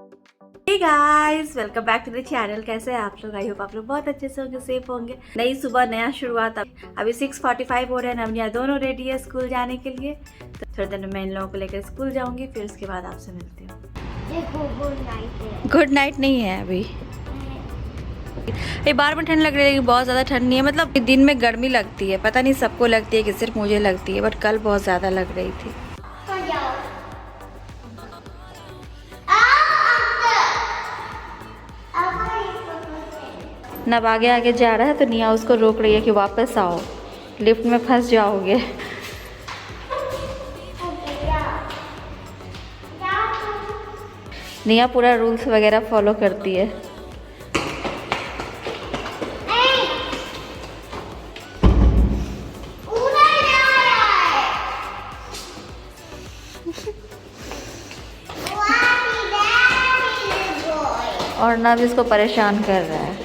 Hey guys, welcome back to the channel. कैसे हैं आप लोग? आई होप आप लोग बहुत अच्छे से होंगे, सेफ होंगे। नई सुबह, नया शुरुआत। अभी 6:45 हो रहे हैं। नवनिया दोनों रेडी है स्कूल जाने के लिए। तो थोड़ी देर में मैं इन लोगों को लेकर स्कूल जाऊंगी, फिर उसके बाद आपसे मिलती हूँ। गुड नाइट नहीं है अभी। ये बार में ठंड लग रही है, लेकिन बहुत ज़्यादा ठंड नहीं है। मतलब दिन में गर्मी लगती है, पता नहीं सबको लगती है कि सिर्फ मुझे लगती है, बट कल बहुत ज़्यादा लग रही थी। नब आगे आगे जा रहा है तो निया उसको रोक रही है कि वापस आओ, लिफ्ट में फंस जाओगे। निया पूरा रूल्स वगैरह फॉलो करती है। और नब इसको परेशान कर रहा है।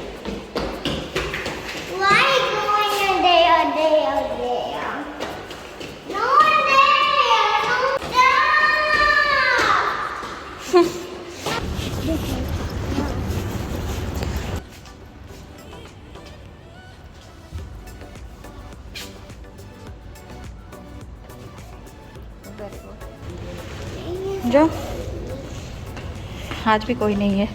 जो आज भी कोई नहीं है।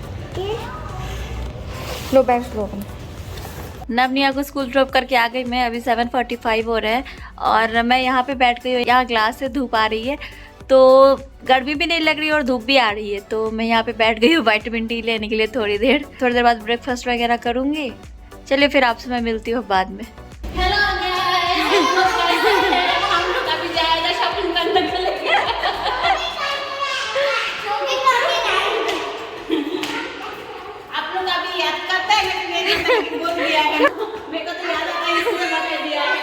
लो बैग लो। नवनिया को स्कूल ड्रॉप करके आ गई मैं। अभी 7:45 हो रहे हैं और मैं यहाँ पे बैठ गई हूँ। यहाँ ग्लास से धूप आ रही है तो गर्मी भी नहीं लग रही और धूप भी आ रही है, तो मैं यहाँ पे बैठ गई हूँ विटामिन डी लेने के लिए। थोड़ी देर बाद ब्रेकफास्ट वगैरह करूँगी। चलिए फिर आपसे मैं मिलती हूँ बाद में। हेलो हम लोग अभी जाएगा शॉपिंग करने के लिए। आप लोग अभी याद करते हैं लेकिन मेरी बोल दिया है, मेरे को तो याद आता है इसलिए बता दिया है।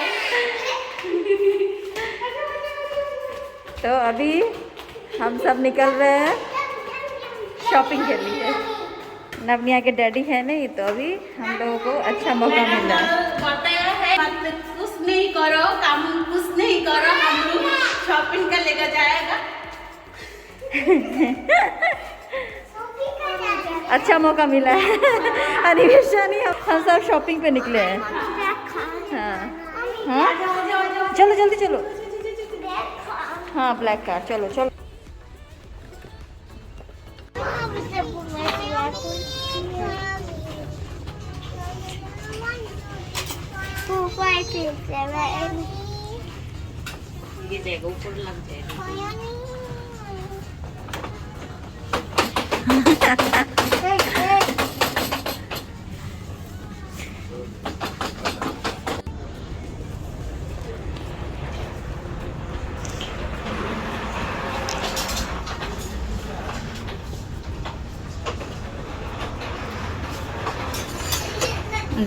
तो अभी हम सब निकल रहे हैं शॉपिंग के लिए। नवनिया के डैडी है नहीं, तो अभी हम लोगों को अच्छा मौका मिला है। कुछ नहीं करो, काम कुछ नहीं करो, हम लोग शॉपिंग कर लेकर जाएगा। अच्छा मौका मिला है। एनिवर्सरी हम सब शॉपिंग पे निकले हैं। हाँ हाँ, चलो जल्दी चलो। हाँ ब्लैक कार, चलो चलो। ये देखो ऊपर लग जाएगा।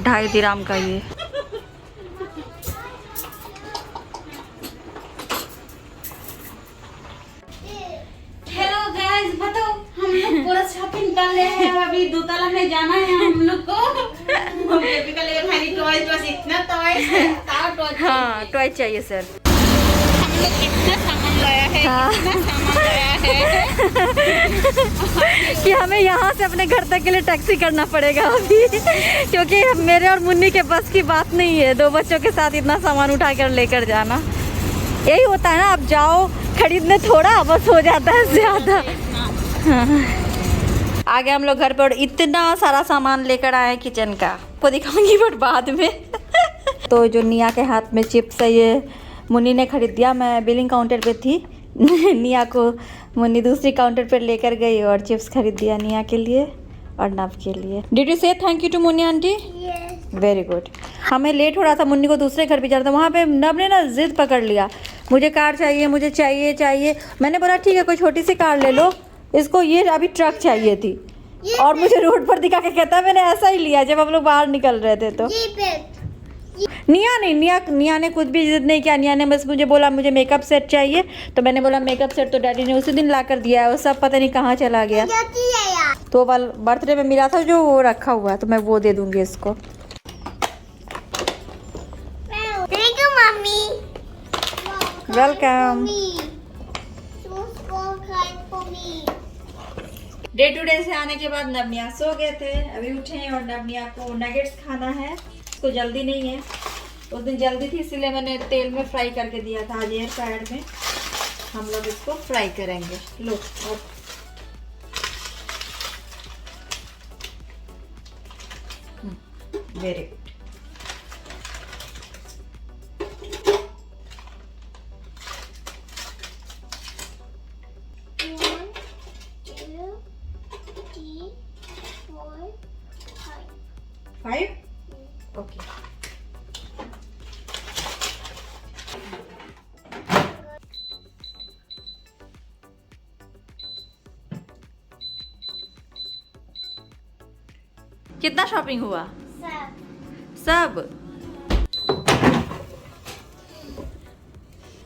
₹2.5 का ये। हेलो गाइस, बताओ हम लोग पूरा शॉपिंग कर रहे हैं। अभी दूतला में जाना है हम लोग को। बेबी का लेकर खाली टॉयज, बस इतना टॉयज है। हाँ टॉय चाहिए सर। हम लोग इतना सामान लाया है, हाँ। इतना सामान लाया है कि हमें यहाँ से अपने घर तक के लिए टैक्सी करना पड़ेगा अभी, क्योंकि मेरे और मुन्नी के बस की बात नहीं है 2 बच्चों के साथ इतना सामान उठा कर लेकर जाना। यही होता है ना, आप जाओ खरीदने थोड़ा बस हो जाता है ज़्यादा। हाँ। आगे हम लोग घर पर इतना सारा सामान लेकर आए किचन का, आपको दिखाऊंगी बट बाद में। तो जो निया के हाथ में चिप्स है ये मुन्नी ने खरीद दिया। मैं बिलिंग काउंटर पे थी, निया को मुन्नी दूसरी काउंटर पर लेकर गई और चिप्स खरीद दिया निया के लिए और नव के लिए। Did you say thank you to Munni aunty? Very good. हमें लेट हो रहा था, मुन्नी को दूसरे घर भी जाना था। वहाँ पे नव ने ना जिद पकड़ लिया, मुझे कार चाहिए, मुझे चाहिए। मैंने बोला ठीक है कोई छोटी सी कार ले लो, इसको ये अभी ट्रक चाहिए थी। और मुझे रोड पर दिखा के कहता है मैंने ऐसा ही लिया जब हम लोग बाहर निकल रहे थे। तो निया ने कुछ भी जिद नहीं किया। निया ने बस मुझे बोला मुझे मेकअप सेट चाहिए, तो मैंने बोला मेकअप सेट तो डैडी ने उसी दिन ला कर दिया है, वो सब पता नहीं कहाँ चला गया। तो वाल बर्थडे में मिला था जो वो रखा हुआ है, तो मैं वो दे दूंगी इसको। Thank you mummy. Welcome. Day to day से आने के बाद नवनिया सो गए थे, अभी उठे हैं और नवनिया को नगेट्स खाना है। उसको जल्दी नहीं है, उस दिन जल्दी थी इसीलिए मैंने तेल में फ्राई करके दिया था। आज एयर फ्रायर में हम लोग इसको फ्राई करेंगे। लो वेरी गुड। Five okay. कितना शॉपिंग हुआ? सब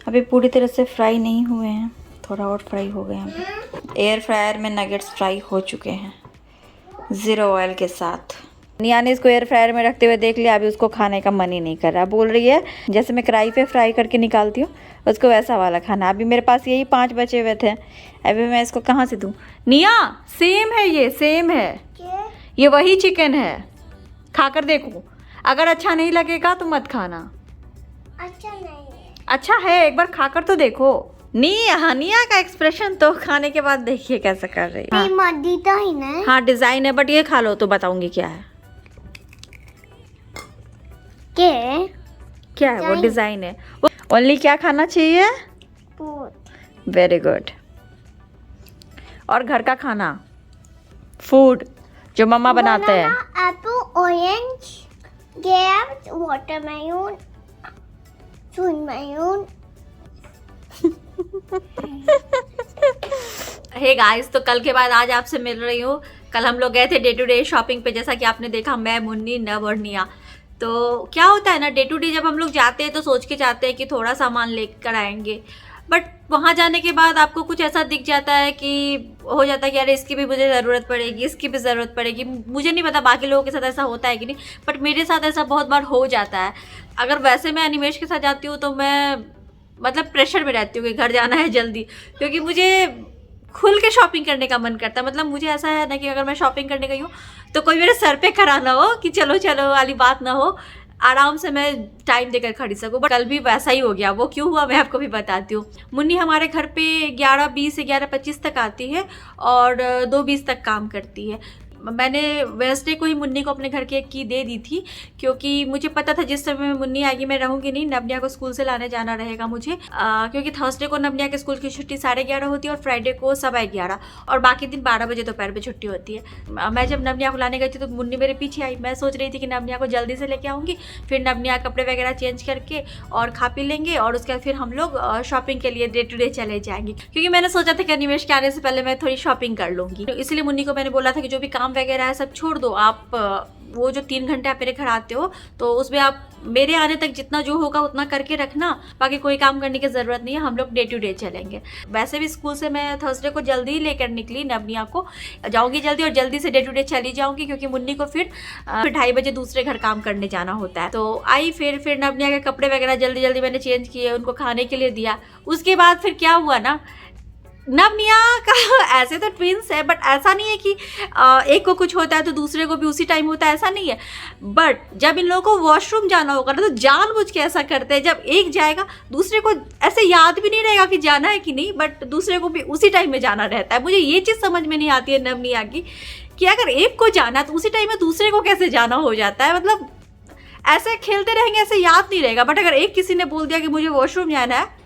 अभी पूरी तरह से फ्राई नहीं हुए हैं, थोड़ा और फ्राई हो गए हैं। एयर फ्रायर में नगेट्स फ्राई हो चुके हैं 0 ऑयल के साथ। निया ने इसको एयर फ्रायर में रखते हुए देख लिया, अभी उसको खाने का मन ही नहीं कर रहा। बोल रही है जैसे मैं कढ़ाई पे फ्राई करके निकालती हूँ उसको वैसा वाला खाना। अभी मेरे पास यही 5 बचे हुए थे, अभी मैं इसको कहाँ से दूँ? निया सेम है, ये सेम है, ये वही चिकन है। खाकर देखो, अगर अच्छा नहीं लगेगा तो मत खाना। अच्छा नहीं है। अच्छा है, एक बार खाकर तो देखो। निया का एक्सप्रेशन तो खाने के बाद देखिए कैसा कर रही है। मद्दी तो ही ना। हाँ डिजाइन है, बट ये खा लो तो बताऊंगी क्या है। क्या है वो? डिजाइन है। ओनली क्या खाना चाहिए? Very good. और घर का खाना, फूड जो मम्मा बनाते हैं। एप्पल, ऑरेंज, ग्रेप्स, वाटरमेलन, सूनमेलन। हे गाइस, तो कल के बाद आज आपसे मिल रही हूँ। कल हम लोग गए थे डे टू डे शॉपिंग पे, जैसा कि आपने देखा, मैं, मुन्नी, नव और निया। तो क्या होता है ना, डे टू डे जब हम लोग जाते हैं तो सोच के जाते हैं कि थोड़ा सामान लेकर आएंगे, बट वहाँ जाने के बाद आपको कुछ ऐसा दिख जाता है कि हो जाता है कि अरे इसकी भी मुझे ज़रूरत पड़ेगी, इसकी भी ज़रूरत पड़ेगी। मुझे नहीं पता बाकी लोगों के साथ ऐसा होता है कि नहीं, बट मेरे साथ ऐसा बहुत बार हो जाता है। अगर वैसे मैं अनिमेश के साथ जाती हूँ तो मैं मतलब प्रेशर में रहती हूँ कि घर जाना है जल्दी, क्योंकि मुझे खुल के शॉपिंग करने का मन करता है। मतलब मुझे ऐसा है ना कि अगर मैं शॉपिंग करने गई हूँ तो कोई मेरे सर पे खड़ा ना हो कि चलो चलो वाली बात ना हो, आराम से मैं टाइम देकर खरीद सकूँ। बट कल भी वैसा ही हो गया। वो क्यों हुआ मैं आपको भी बताती हूँ। मुन्नी हमारे घर पे 11:20 से 11:25 तक आती है और 2:20 तक काम करती है। मैंने वेडनेसडे को ही मुन्नी को अपने घर की एक की दे दी थी, क्योंकि मुझे पता था जिस समय में मुन्नी आएगी मैं रहूँगी नहीं, नवनिया को स्कूल से लाने जाना रहेगा मुझे। क्योंकि थर्सडे को नवनिया के स्कूल की छुट्टी 11:30 होती है और फ्राइडे को 11:15 और बाकी दिन 12 बजे दोपहर पे छुट्टी होती है। मैं जब नवनिया को लाने गई थी तो मुन्नी मेरे पीछे आई। मैं सोच रही थी कि नवनिया को जल्दी से लेके आऊँगी, फिर नवनिया कपड़े वगैरह चेंज करके और खा पी लेंगे और उसके बाद फिर हम लोग शॉपिंग के लिए डे टू डे चले जाएंगे। क्योंकि मैंने सोचा था कि अनिमेश के आने से पहले मैं थोड़ी शॉपिंग कर लूँगी। तो इसलिए मुन्नी को मैंने बोला था कि जो भी काम वगैरह है सब छोड़ दो, आप वो जो 3 घंटे आप मेरे घर आते हो तो उसमें आप मेरे आने तक जितना जो होगा उतना करके रखना, बाकी कोई काम करने की ज़रूरत नहीं है, हम लोग डे टू डे चलेंगे। वैसे भी स्कूल से मैं थर्सडे को जल्दी ही लेकर निकली, नवनिया को जाऊंगी जल्दी और जल्दी से डे टू डे चली जाऊंगी, क्योंकि मुन्नी को फिर 2:30 बजे दूसरे घर काम करने जाना होता है। तो आई फिर नवनिया के कपड़े वगैरह जल्दी जल्दी मैंने चेंज किए, उनको खाने के लिए दिया। उसके बाद फिर क्या हुआ ना, नवनिया का ऐसे तो ट्विंस है, बट ऐसा नहीं है कि एक को कुछ होता है तो दूसरे को भी उसी टाइम होता है, ऐसा नहीं है। बट जब इन लोगों को वॉशरूम जाना होगा ना तो जानबूझ के ऐसा करते हैं, जब एक जाएगा दूसरे को ऐसे याद भी नहीं रहेगा कि जाना है कि नहीं, बट दूसरे को भी उसी टाइम में जाना रहता है। मुझे ये चीज़ समझ में नहीं आती है नवनिया की कि अगर एक को जाना है तो उसी टाइम में दूसरे को कैसे जाना हो जाता है। मतलब ऐसे खेलते रहेंगे, ऐसे याद नहीं रहेगा। बट अगर एक किसी ने बोल दिया कि मुझे वॉशरूम जाना है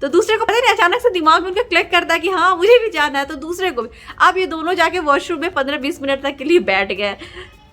तो दूसरे को पता नहीं अचानक से दिमाग में उनका क्लिक करता है कि हाँ मुझे भी जाना है, तो दूसरे को भी। अब ये दोनों जाके वॉशरूम में 15-20 मिनट तक के लिए बैठ गए,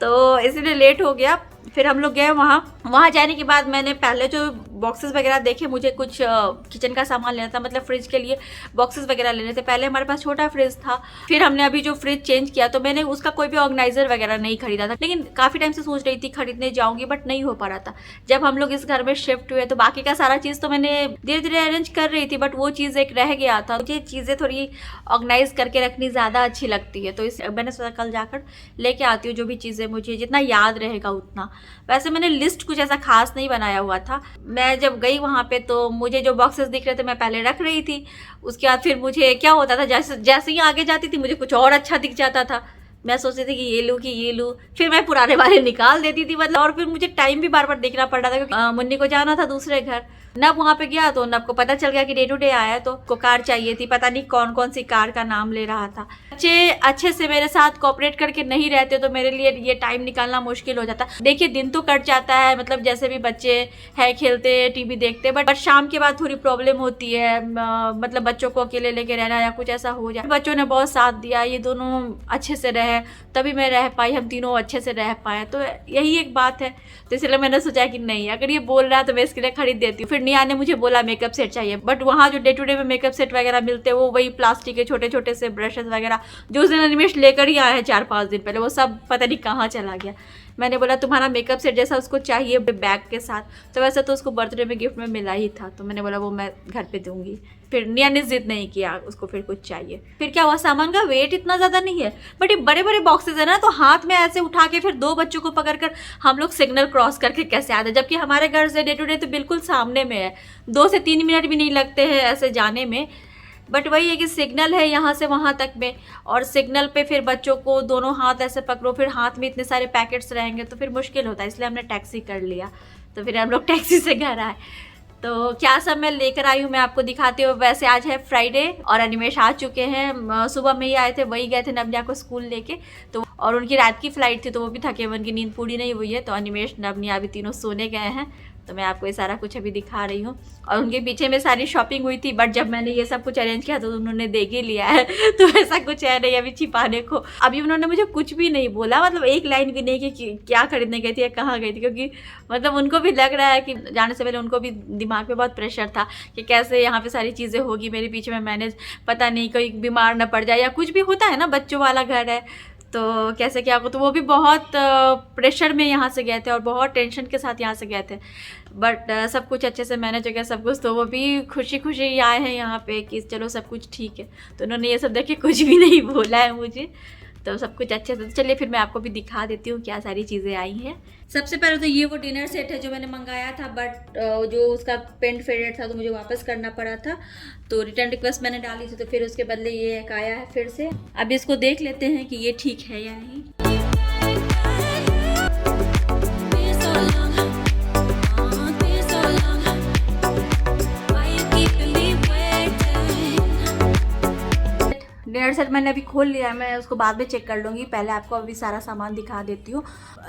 तो इसीलिए लेट हो गया। फिर हम लोग गए वहाँ जाने के बाद मैंने पहले जो बॉक्सेस वगैरह देखे, मुझे कुछ किचन का सामान लेना था, मतलब फ्रिज के लिए बॉक्सेस वगैरह लेने थे। पहले हमारे पास छोटा फ्रिज था, फिर हमने अभी जो फ्रिज चेंज किया तो मैंने उसका कोई भी ऑर्गेनाइजर वगैरह नहीं खरीदा था, लेकिन काफ़ी टाइम से सोच रही थी खरीदने जाऊँगी, बट नहीं हो पा रहा था। जब हम लोग इस घर में शिफ्ट हुए तो बाकी का सारा चीज़ तो मैंने धीरे धीरे अरेंज कर रही थी, बट वो चीज़ एक रह गया था। मुझे चीज़ें थोड़ी ऑर्गेनाइज करके रखनी ज़्यादा अच्छी लगती है, तो इस मैंने सोचा कल जाकर लेके आती हूँ जो भी चीज़ें मुझे जितना याद रहेगा उतना। वैसे मैंने लिस्ट कुछ ऐसा खास नहीं बनाया हुआ था। मैं मैं जब गई वहाँ पे तो मुझे जो बॉक्सेस दिख रहे थे मैं पहले रख रही थी। उसके बाद फिर मुझे क्या होता था, जैसे जैसे ही आगे जाती थी मुझे कुछ और अच्छा दिख जाता था। मैं सोचती थी कि ये लूँ, फिर मैं पुराने वाले निकाल देती थी मतलब। और फिर मुझे टाइम भी बार बार देखना पड़ रहा था क्योंकि मुन्नी को जाना था दूसरे घर। नब वहाँ पे गया तो नब को पता चल गया कि डे टू डे आया है तो को कार चाहिए थी। पता नहीं कौन कौन सी कार का नाम ले रहा था। बच्चे अच्छे से मेरे साथ कोऑपरेट करके नहीं रहते तो मेरे लिए ये टाइम निकालना मुश्किल हो जाता। देखिए दिन तो कट जाता है, मतलब जैसे भी बच्चे है खेलते टीवी देखते, बट शाम के बाद थोड़ी प्रॉब्लम होती है, मतलब बच्चों को अकेले लेके रहना या कुछ ऐसा हो जाए। बच्चों ने बहुत साथ दिया, ये दोनों अच्छे से रहे तभी मैं रह पाई, हम तीनों अच्छे से रह पाए, तो यही एक बात है। तो इसलिए मैंने सोचा कि नहीं, अगर ये बोल रहा है तो मैं इसके लिए खरीद देती हूँ। फिर निया ने मुझे बोला मेकअप सेट चाहिए, बट वहाँ जो डे टू डे में मेकअप सेट वगैरह मिलते हैं वो वही प्लास्टिक के छोटे छोटे से ब्रशेस वगैरह जो उस दिन अनिमेश लेकर ही आया है 4-5 दिन पहले, वो सब पता नहीं कहाँ चला गया। मैंने बोला तुम्हारा मेकअप सेट जैसा उसको चाहिए बैग के साथ, तो वैसे तो उसको बर्थडे में गिफ्ट में मिला ही था, तो मैंने बोला वो मैं घर पे दूंगी। फिर निया ने जिद नहीं किया, उसको फिर कुछ चाहिए। फिर क्या हुआ, सामान का वेट इतना ज़्यादा नहीं है, बट ये बड़े बड़े बॉक्सेस है ना, तो हाथ में ऐसे उठा के फिर 2 बच्चों को पकड़ कर हम लोग सिग्नल क्रॉस करके कैसे आते, जबकि हमारे घर से डे टू डे तो बिल्कुल सामने में है, 2 से 3 मिनट भी नहीं लगते हैं ऐसे जाने में। बट वही है कि सिग्नल है यहाँ से वहाँ तक में, और सिग्नल पे फिर बच्चों को दोनों हाथ ऐसे पकड़ो, फिर हाथ में इतने सारे पैकेट्स रहेंगे तो फिर मुश्किल होता है, इसलिए हमने टैक्सी कर लिया। तो फिर हम लोग टैक्सी से घर आए। तो क्या सब मैं लेकर आई हूँ मैं आपको दिखाती हूँ। वैसे आज है फ्राइडे और अनिमेश आ चुके हैं, सुबह में ही आए थे, वही गए थे नवनिया को स्कूल लेके, तो और उनकी रात की फ्लाइट थी तो वो भी थके हुए, उनकी नींद पूरी नहीं हुई है। तो अनिमेश नवनिया अभी तीनों सोने गए हैं, तो मैं आपको ये सारा कुछ अभी दिखा रही हूँ। और उनके पीछे में सारी शॉपिंग हुई थी, बट जब मैंने ये सब कुछ अरेंज किया तो उन्होंने देख ही लिया है, तो ऐसा कुछ है नहीं अभी छिपाने को। अभी उन्होंने मुझे कुछ भी नहीं बोला, मतलब एक लाइन भी नहीं कि क्या खरीदने गई थी या कहाँ गई थी, क्योंकि मतलब उनको भी लग रहा है कि जाने से पहले उनको भी दिमाग पे बहुत प्रेशर था कि कैसे यहाँ पे सारी चीज़ें होगी मेरे पीछे में मैनेज, पता नहीं कोई बीमार ना पड़ जाए या कुछ भी होता है ना, बच्चों वाला घर है तो कैसे क्या हो। तो वो भी बहुत प्रेशर में यहाँ से गए थे और बहुत टेंशन के साथ यहाँ से गए थे, बट सब कुछ अच्छे से मैनेज हो गया सब कुछ। तो वो भी खुशी खुशी आए हैं यहाँ पे कि चलो सब कुछ ठीक है। तो उन्होंने ये सब देख के कुछ भी नहीं बोला है मुझे, तो सब कुछ अच्छे से। चलिए फिर मैं आपको भी दिखा देती हूँ क्या सारी चीज़ें आई हैं। सबसे पहले तो ये वो डिनर सेट है जो मैंने मंगाया था, बट जो उसका पेंट फेडेड था तो मुझे वापस करना पड़ा था, तो रिटर्न रिक्वेस्ट मैंने डाली थी, तो फिर उसके बदले ये एक आया है फिर से। अब इसको देख लेते हैं कि ये ठीक है या नहीं। डिनर सेट मैंने अभी खोल लिया है, मैं उसको बाद में चेक कर लूँगी, पहले आपको अभी सारा सामान दिखा देती हूँ।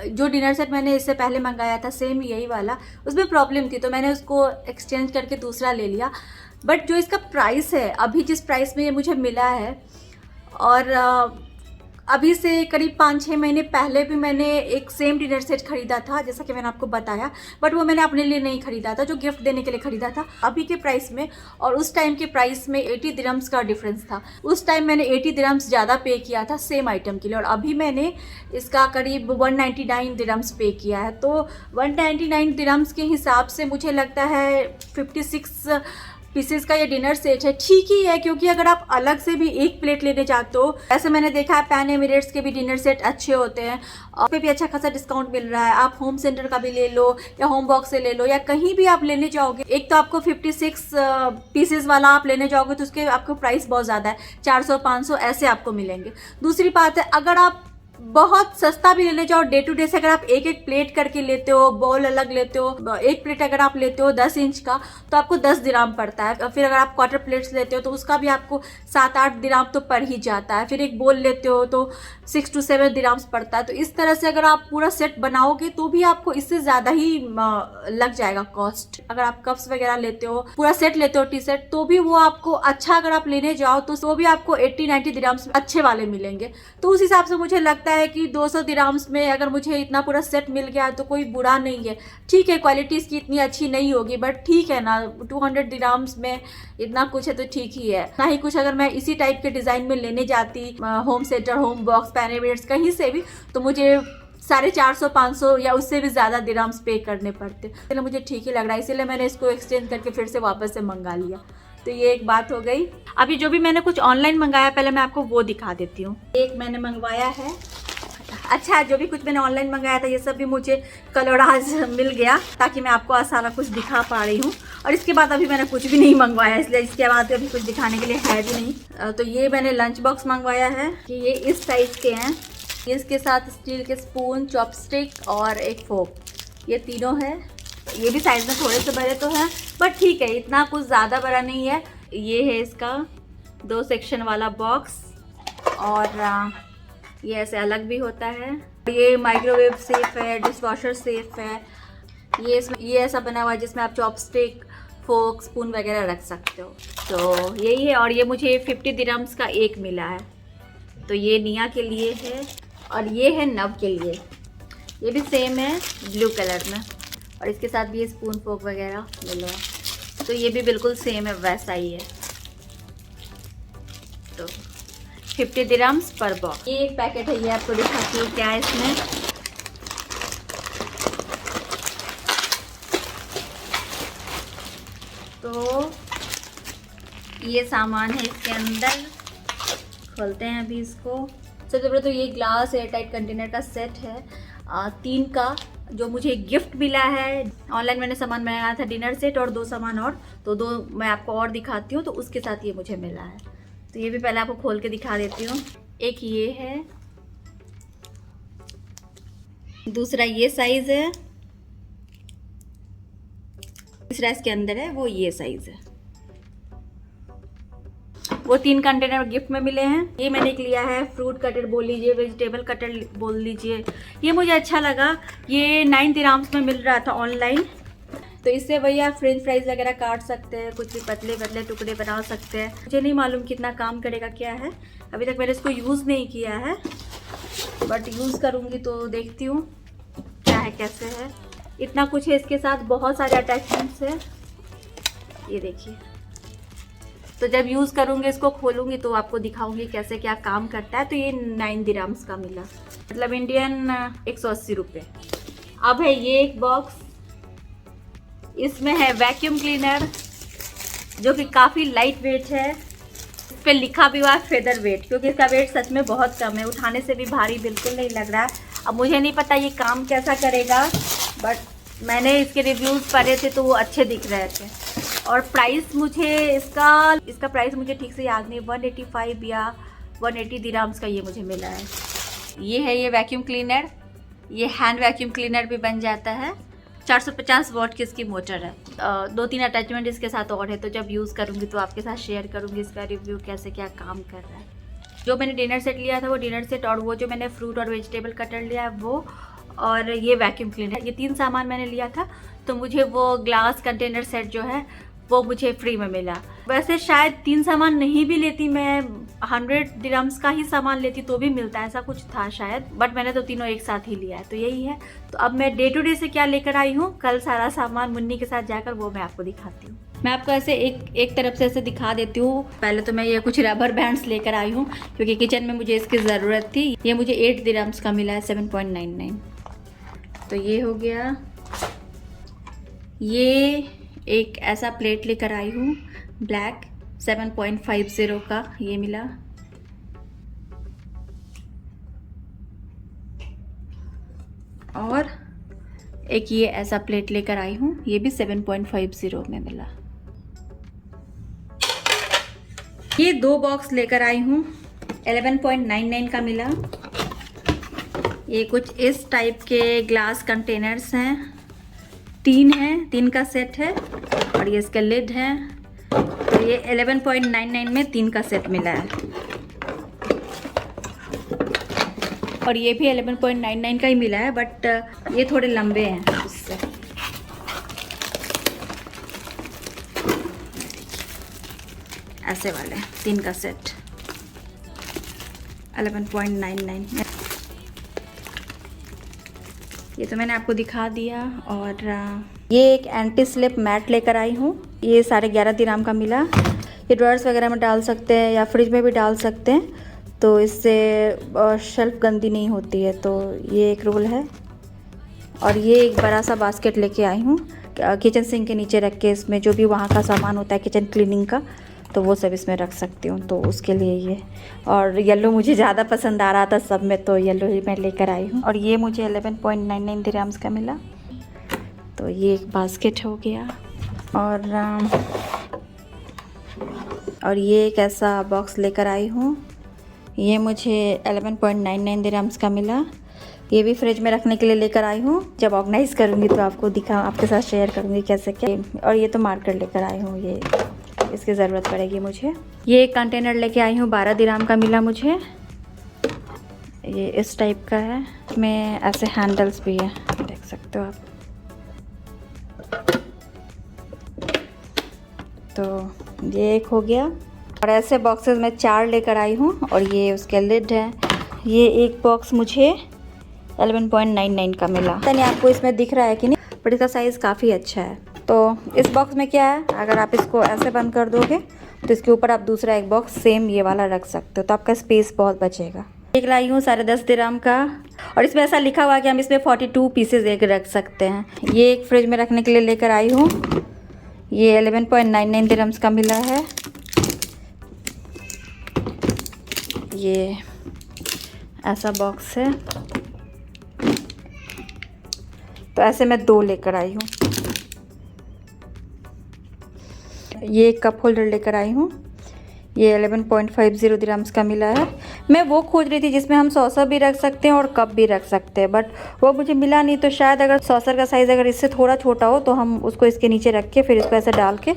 जो डिनर सेट मैंने इससे पहले मंगाया था सेम यही वाला, उसमें प्रॉब्लम थी तो मैंने उसको एक्सचेंज करके दूसरा ले लिया। बट जो इसका प्राइस है अभी जिस प्राइस में ये मुझे मिला है, और अभी से करीब 5-6 महीने पहले भी मैंने एक सेम डिनर सेट खरीदा था जैसा कि मैंने आपको बताया, बट वो मैंने अपने लिए नहीं खरीदा था, जो गिफ्ट देने के लिए खरीदा था। अभी के प्राइस में और उस टाइम के प्राइस में 80 दिरहम्स का डिफरेंस था। उस टाइम मैंने 80 दिरहम्स ज़्यादा पे किया था सेम आइटम के लिए, और अभी मैंने इसका करीब 199 दिरहम्स पे किया है। तो 199 दिरहम्स के हिसाब से मुझे लगता है 56 पीसेस का ये डिनर सेट है। ठीक ही है, क्योंकि अगर आप अलग से भी एक प्लेट लेने जाते हो, ऐसे मैंने देखा है पैन एमिरेट्स के भी डिनर सेट अच्छे होते हैं और पे भी अच्छा खासा डिस्काउंट मिल रहा है। आप होम सेंटर का भी ले लो या होम बॉक्स से ले लो या कहीं भी आप लेने जाओगे, एक तो आपको 56 पीसेस वाला आप लेने जाओगे तो उसके आपको प्राइस बहुत ज़्यादा है, 400-500 ऐसे आपको मिलेंगे। दूसरी बात है, अगर आप बहुत सस्ता भी लेने जाओ डे टू डे से, अगर आप एक एक प्लेट करके लेते हो, बॉल अलग लेते हो, एक प्लेट अगर आप लेते हो 10 इंच का तो आपको 10 दिराम पड़ता है। फिर अगर आप क्वार्टर प्लेट्स लेते हो तो उसका भी आपको 7-8 दिराम तो पड़ ही जाता है। फिर एक बोल लेते हो तो 6 to 7 दिराम्स पड़ता है। तो इस तरह से अगर आप पूरा सेट बनाओगे तो भी आपको इससे ज़्यादा ही लग जाएगा कॉस्ट। अगर आप कप्स वगैरह लेते हो, पूरा सेट लेते हो टी सेट, तो भी वो आपको अच्छा अगर आप लेने जाओ तो वो भी आपको 80-90 दिराम्स अच्छे वाले मिलेंगे। तो उस हिसाब से मुझे लगता है कि 200 दिराम्स में अगर मुझे इतना पूरा सेट मिल गया तो कोई बुरा नहीं है। ठीक है, क्वालिटी इसकी इतनी अच्छी नहीं होगी, बट ठीक है ना, 200 दिराम्स में इतना कुछ है तो ठीक ही है। ना ही कुछ अगर मैं इसी टाइप के डिज़ाइन में लेने जाती home centre, home box, pan Emirates कहीं से भी, तो मुझे 450-500 या उससे भी ज़्यादा दिराम्स पे करने पड़ते। इसलिए मुझे ठीक ही लग रहा है, इसीलिए मैंने इसको एक्सचेंज करके फिर से वापस से मंगा लिया। तो ये एक बात हो गई। अभी जो भी मैंने कुछ ऑनलाइन मंगाया पहले मैं आपको वो दिखा देती हूँ। एक मैंने मंगवाया है अच्छा, जो भी कुछ मैंने ऑनलाइन मंगाया था ये सब भी मुझे कल और आज मिल गया, ताकि मैं आपको आज सारा कुछ दिखा पा रही हूँ। और इसके बाद अभी मैंने कुछ भी नहीं मंगवाया, इसलिए इसके बाद अभी कुछ दिखाने के लिए है भी नहीं। तो ये मैंने लंच बॉक्स मंगवाया है कि ये इस साइज़ के हैं। इसके साथ स्टील के स्पून, चॉपस्टिक और एक फोक, ये तीनों है। ये भी साइज़ में थोड़े से बड़े तो हैं, बट ठीक है, इतना कुछ ज़्यादा बड़ा नहीं है। ये है इसका 2 सेक्शन वाला बॉक्स, और ये ऐसे अलग भी होता है। ये माइक्रोवेव सेफ है, डिशवॉशर सेफ है। ये ऐसा बना हुआ है जिसमें आप चॉपस्टिक, फोक, स्पून वगैरह रख सकते हो। तो यही है। और ये मुझे 50 दिरहम्स का एक मिला है। तो ये निया के लिए है और ये है नव के लिए। ये भी सेम है ब्लू कलर में, और इसके साथ भी ये स्पून फोक वगैरह मिले हैं। तो ये भी बिल्कुल सेम है, वैसा ही है। तो 50 दिरहम्स पर बॉक्स। ये एक पैकेट है, ये आपको दिखाती हूँ क्या है इसमें। तो ये सामान है इसके अंदर, खोलते हैं अभी इसको। सबसे पहले तो ये ग्लास एयर टाइट कंटेनर का सेट है 3 का, जो मुझे गिफ्ट मिला है। ऑनलाइन मैंने सामान मंगाया था, डिनर सेट और 2 सामान और, तो 2 मैं आपको और दिखाती हूँ। तो उसके साथ ये मुझे मिला है, तो ये भी पहले आपको खोल के दिखा देती हूँ। एक ये है, दूसरा ये साइज है, तीसरा इसके अंदर है वो ये साइज है। वो 3 कंटेनर गिफ्ट में मिले हैं। ये मैंने एक लिया है फ्रूट कटर बोल लीजिए, वेजिटेबल कटर बोल लीजिए। ये मुझे अच्छा लगा, ये 9 दिरहम्स में मिल रहा था ऑनलाइन। तो इससे वही आप फ्रेंच फ्राइज वगैरह काट सकते हैं, कुछ भी पतले पतले टुकड़े बना सकते हैं। मुझे नहीं मालूम कितना काम करेगा क्या है, अभी तक मैंने इसको यूज़ नहीं किया है, बट यूज़ करूँगी तो देखती हूँ क्या है कैसे है। इतना कुछ है इसके साथ, बहुत सारे अटैचमेंट्स है, ये देखिए। तो जब यूज़ करूँगी, इसको खोलूँगी तो आपको दिखाऊँगी कैसे क्या काम करता है। तो ये 9 दिरहम्स का मिला, मतलब इंडियन 180 रुपये। अब है ये एक बॉक्स, इसमें है वैक्यूम क्लीनर, जो कि काफ़ी लाइट वेट है। इस पर लिखा भी हुआ है फेदर वेट, क्योंकि इसका वेट सच में बहुत कम है, उठाने से भी भारी बिल्कुल नहीं लग रहा है। अब मुझे नहीं पता ये काम कैसा करेगा, बट मैंने इसके रिव्यूज़ पढ़े थे तो वो अच्छे दिख रहे थे। और प्राइस मुझे इसका प्राइस मुझे ठीक से याद नहीं, 185 या 180 दिरहम्स का ये मुझे मिला है। ये है ये वैक्यूम क्लीनर, ये हैंड वैक्यूम क्लीनर भी बन जाता है। 450 वॉट की इसकी मोटर है। 2-3 अटैचमेंट इसके साथ और है, तो जब यूज़ करूँगी तो आपके साथ शेयर करूँगी इसका रिव्यू कैसे क्या काम कर रहा है। जो मैंने डिनर सेट लिया था वो डिनर सेट, और वो जो मैंने फ्रूट और वेजिटेबल कटर लिया है वो, और ये वैक्यूम क्लीनर, ये 3 सामान मैंने लिया था। तो मुझे वो ग्लास कंटेनर सेट जो है वो मुझे फ्री में मिला। वैसे शायद 3 सामान नहीं भी लेती मैं, 100 दिरहम्स का ही सामान लेती तो भी मिलता है, ऐसा कुछ था शायद, बट मैंने तो तीनों एक साथ ही लिया है। तो यही है। तो अब मैं डे टू डे से क्या लेकर आई हूँ, कल सारा सामान मुन्नी के साथ जाकर वो मैं आपको दिखाती हूँ। मैं आपको ऐसे एक तरफ से ऐसे दिखा देती हूँ। पहले तो मैं ये कुछ रबर बैंड्स लेकर आई हूँ, क्योंकि किचन में मुझे इसकी ज़रूरत थी। ये मुझे 8 दिरहम्स का मिला है, 7.99। तो ये हो गया। ये एक ऐसा प्लेट लेकर आई हूँ ब्लैक, 7.50 का ये मिला। और एक ये ऐसा प्लेट लेकर आई हूँ, ये भी 7.50 में मिला। ये 2 बॉक्स लेकर आई हूँ, 11.99 का मिला। ये कुछ इस टाइप के ग्लास कंटेनर्स हैं, 3 हैं, 3 का सेट है, और ये इसका लिड है। तो ये 11.99 में 3 का सेट मिला है, और ये भी 11.99 का ही मिला है, बट ये थोड़े लंबे हैं उससे। ऐसे वाले 3 का सेट 11.99। ये तो मैंने आपको दिखा दिया। और ये एक एंटी स्लिप मैट लेकर आई हूँ, ये 11.5 दिरहम का मिला। ये ड्रॉर्स वगैरह में डाल सकते हैं या फ्रिज में भी डाल सकते हैं, तो इससे शेल्फ गंदी नहीं होती है। तो ये एक रोल है। और ये एक बड़ा सा बास्केट लेके आई हूँ, किचन सिंक के नीचे रख के, इसमें जो भी वहाँ का सामान होता है किचन क्लीनिंग का तो वो सब इसमें रख सकती हूँ, तो उसके लिए ये। और येलो मुझे ज़्यादा पसंद आ रहा था सब में, तो येलो ही मैं लेकर आई हूँ। और ये मुझे 11.99 दिरहम्स का मिला। तो ये एक बास्केट हो गया। और ये एक ऐसा बॉक्स लेकर आई हूँ, ये मुझे 11.99 दिरहम्स का मिला। ये भी फ्रिज में रखने के लिए लेकर आई हूँ। जब ऑर्गेनाइज़ करूँगी तो आपके साथ शेयर करूँगी कैसे क्या। और ये तो मार्कर लेकर आई हूँ, ये इसकी ज़रूरत पड़ेगी मुझे। ये एक कंटेनर लेके आई हूँ, 12 दिरहम का मिला मुझे। ये इस टाइप का है, में ऐसे हैंडल्स भी है, देख सकते हो आप। तो ये एक हो गया। और ऐसे बॉक्सेस में 4 लेकर आई हूँ। और ये उसके लिड है। ये एक बॉक्स मुझे 11.99 का मिला। पता नहीं आपको इसमें दिख रहा है कि नहीं, बट इसका साइज़ काफ़ी अच्छा है। तो इस बॉक्स में क्या है, अगर आप इसको ऐसे बंद कर दोगे तो इसके ऊपर आप दूसरा एक बॉक्स सेम ये वाला रख सकते हो, तो आपका स्पेस बहुत बचेगा। एक लाई हूँ 10.5 दिरहम का। और इसमें ऐसा लिखा हुआ है कि हम इसमें 42 पीसेज एक रख सकते हैं। ये एक फ्रिज में रखने के लिए लेकर आई हूँ। ये 11.99 दिरहम्स का मिला है। ये ऐसा बॉक्स है। तो ऐसे मैं 2 लेकर आई हूँ। ये एक कप होल्डर लेकर आई हूँ। ये 11.50 दिरहम्स का मिला है। मैं वो खोज रही थी जिसमें हम सॉसर भी रख सकते हैं और कप भी रख सकते हैं, बट वो मुझे मिला नहीं। तो शायद अगर सॉसर का साइज़ अगर इससे थोड़ा छोटा हो तो हम उसको इसके नीचे रख के फिर इसको ऐसे डाल के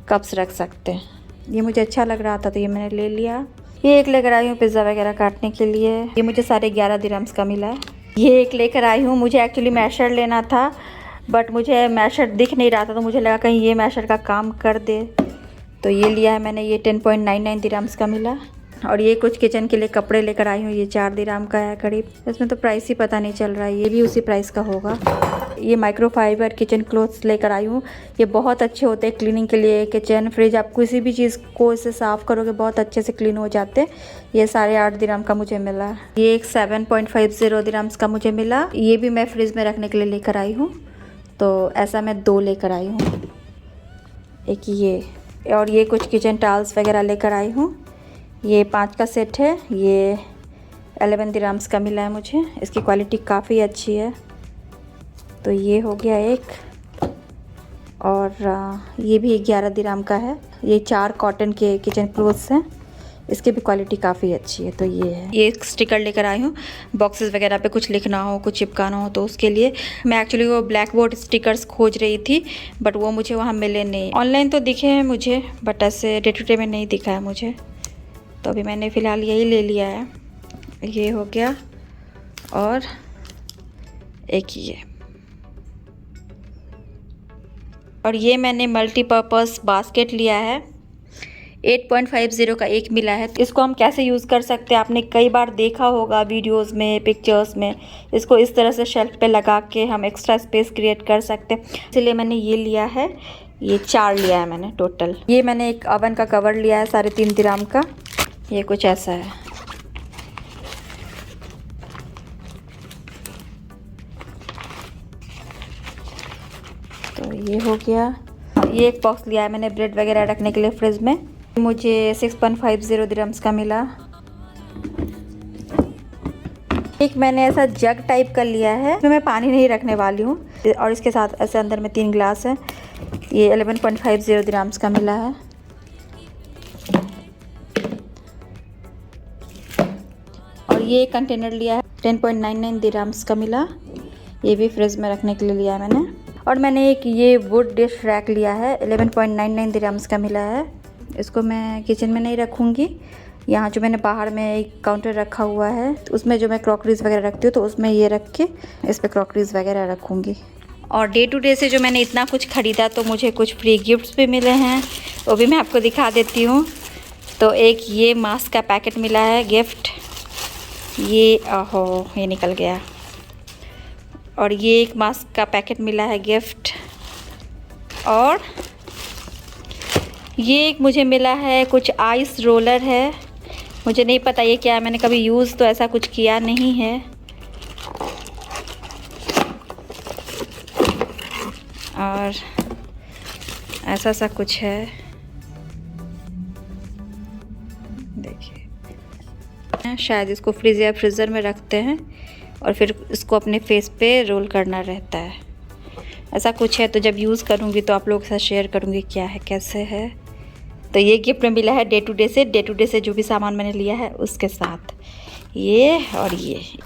कप्स रख सकते हैं। ये मुझे अच्छा लग रहा था तो ये मैंने ले लिया। ये एक लेकर आई हूँ पिज़्ज़ा वगैरह काटने के लिए। ये मुझे 11.5 दिरहम्स का मिला है। ये एक लेकर आई हूँ। मुझे एक्चुअली मैशर लेना था, बट मुझे मैशर दिख नहीं रहा था, तो मुझे लगा कहीं ये मैशर का काम कर दे, तो ये लिया है मैंने। ये 10.99 दिरहम्स का मिला। और ये कुछ किचन के लिए कपड़े लेकर आई हूँ। ये 4 दिरहम का है करीब। इसमें तो प्राइस ही पता नहीं चल रहा है, ये भी उसी प्राइस का होगा। ये माइक्रोफाइबर किचन क्लॉथ्स लेकर आई हूँ। ये बहुत अच्छे होते हैं क्लीनिंग के लिए। किचन फ्रिज आप किसी भी चीज़ को इससे साफ़ करोगे बहुत अच्छे से क्लीन हो जाते हैं। ये 8.5 दिरहम का मुझे मिला। ये एक 7.50 दिरहम्स का मुझे मिला। ये भी मैं फ्रिज में रखने के लिए लेकर आई हूँ। तो ऐसा मैं 2 लेकर आई हूँ। एक ये, और ये कुछ किचन टाल्स वगैरह लेकर आई हूँ। ये 5 का सेट है। ये 11 दिरहम्स का मिला है मुझे। इसकी क्वालिटी काफ़ी अच्छी है। तो ये हो गया एक। और ये भी 11 दिरहम का है। ये 4 कॉटन के किचन क्लोथ्स हैं। इसकी भी क्वालिटी काफ़ी अच्छी है। तो ये है। ये एक स्टिकर लेकर आई हूँ, बॉक्सेस वगैरह पे कुछ लिखना हो, कुछ चिपकाना हो तो उसके लिए। मैं एक्चुअली वो ब्लैक बोर्ड स्टिकर्स खोज रही थी, बट वो मुझे वहाँ मिले नहीं। ऑनलाइन तो दिखे हैं मुझे, बट ऐसे डे टू डे में नहीं दिखा है मुझे, तो अभी मैंने फ़िलहाल यही ले लिया है। ये हो गया। और एक ये, और ये मैंने मल्टीपर्पज़ बास्केट लिया है। 8.50 का एक मिला है। इसको हम कैसे यूज़ कर सकते हैं, आपने कई बार देखा होगा वीडियोस में, पिक्चर्स में। इसको इस तरह से शेल्फ पे लगा के हम एक्स्ट्रा स्पेस क्रिएट कर सकते हैं, इसलिए मैंने ये लिया है। ये 4 लिया है मैंने टोटल। ये मैंने एक ओवन का कवर लिया है 3.5 दिरहम का। ये कुछ ऐसा है। तो ये हो गया। ये एक बॉक्स लिया है मैंने ब्रेड वगैरह रखने के लिए फ्रिज में। मुझे 6.50 दिरहम्स का मिला। एक मैंने ऐसा जग टाइप का लिया है, इसमें मैं पानी नहीं रखने वाली हूँ। और इसके साथ ऐसे अंदर में 3 ग्लास है। ये 11.50 दिरहम्स का मिला है। और ये एक कंटेनर लिया है, 10.99 दिरहम्स का मिला। ये भी फ्रिज में रखने के लिए लिया है मैंने। और मैंने एक ये वुड डिश रैक लिया है, 11.99 दिरहम्स का मिला है। इसको मैं किचन में नहीं रखूँगी, यहाँ जो मैंने बाहर में एक काउंटर रखा हुआ है, तो उसमें जो मैं क्रॉकरीज वगैरह रखती हूँ, तो उसमें ये रख के इस पर क्रॉकरीज वगैरह रखूँगी। और डे टू डे से जो मैंने इतना कुछ ख़रीदा, तो मुझे कुछ फ्री गिफ्ट्स भी मिले हैं, वो भी मैं आपको दिखा देती हूँ। तो एक ये मास्क का पैकेट मिला है गिफ्ट। ये ओहो, ये निकल गया। और ये एक मास्क का पैकेट मिला है गिफ्ट। और ये एक मुझे मिला है कुछ आइस रोलर है, मुझे नहीं पता ये क्या है, मैंने कभी यूज़ तो ऐसा कुछ किया नहीं है। और ऐसा सा कुछ है। हैं, शायद इसको फ्रिज या फ्रीज़र में रखते हैं और फिर इसको अपने फेस पे रोल करना रहता है, ऐसा कुछ है। तो जब यूज़ करूँगी तो आप लोगों के साथ शेयर करूँगी क्या है कैसे है। तो ये गिफ्ट में मिला है डे टू डे से जो भी सामान मैंने लिया है उसके साथ, ये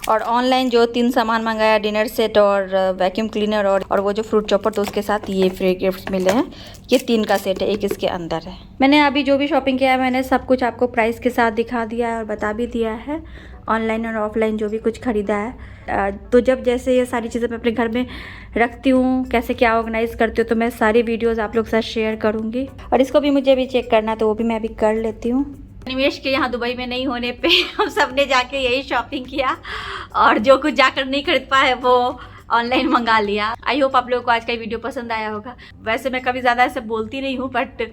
और ऑनलाइन जो 3 सामान मंगाया, डिनर सेट और वैक्यूम क्लीनर और वो जो फ्रूट चॉपर, तो उसके साथ ये फ्री गिफ्ट्स मिले हैं। ये 3 का सेट है, एक इसके अंदर है। मैंने अभी जो भी शॉपिंग किया है मैंने सब कुछ आपको प्राइस के साथ दिखा दिया है और बता भी दिया है, ऑनलाइन और ऑफलाइन जो भी कुछ ख़रीदा है। तो जब जैसे ये सारी चीज़ें मैं अपने घर में रखती हूँ, कैसे क्या ऑर्गेनाइज़ करती हूँ, तो मैं सारी वीडियोज़ आप लोग के साथ शेयर करूँगी। और इसको भी मुझे भी चेक करना है तो वो भी मैं अभी कर लेती हूँ। निवेश के यहाँ दुबई में नहीं होने पे हम सब ने जाके यही शॉपिंग किया और जो कुछ जाकर नहीं खरीद पाए वो ऑनलाइन मंगा लिया। आई होप आप लोगों को आज का वीडियो पसंद आया होगा। वैसे मैं कभी ज़्यादा ऐसे बोलती नहीं हूँ, बट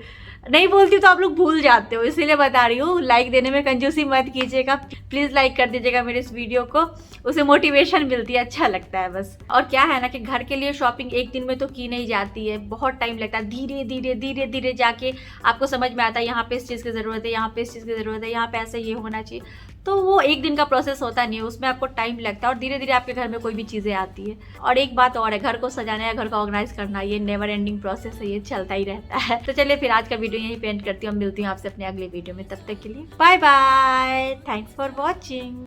नहीं बोलती तो आप लोग भूल जाते हो, इसीलिए बता रही हूँ। लाइक देने में कंजूसी मत कीजिएगा, प्लीज़ लाइक कर दीजिएगा मेरे इस वीडियो को, उसे मोटिवेशन मिलती है, अच्छा लगता है बस। और क्या है ना कि घर के लिए शॉपिंग एक दिन में तो की नहीं जाती है, बहुत टाइम लगता है। धीरे धीरे जाके आपको समझ में आता है यहाँ पे इस चीज़ की ज़रूरत है, यहाँ पे इस चीज़ की ज़रूरत है, यहाँ पे ऐसे ये होना चाहिए। तो वो एक दिन का प्रोसेस होता नहीं है, उसमें आपको टाइम लगता है और धीरे धीरे आपके घर में कोई भी चीज़ें आती है। और एक बात और है, घर को सजाना या घर को ऑर्गेनाइज करना ये नेवर एंडिंग प्रोसेस है, ये चलता ही रहता है। तो चलिए फिर आज का वीडियो यहीं पे एंड करती हूँ, मिलती हूँ आपसे अपने अगले वीडियो में। तब तक के लिए bye bye, thanks for watching.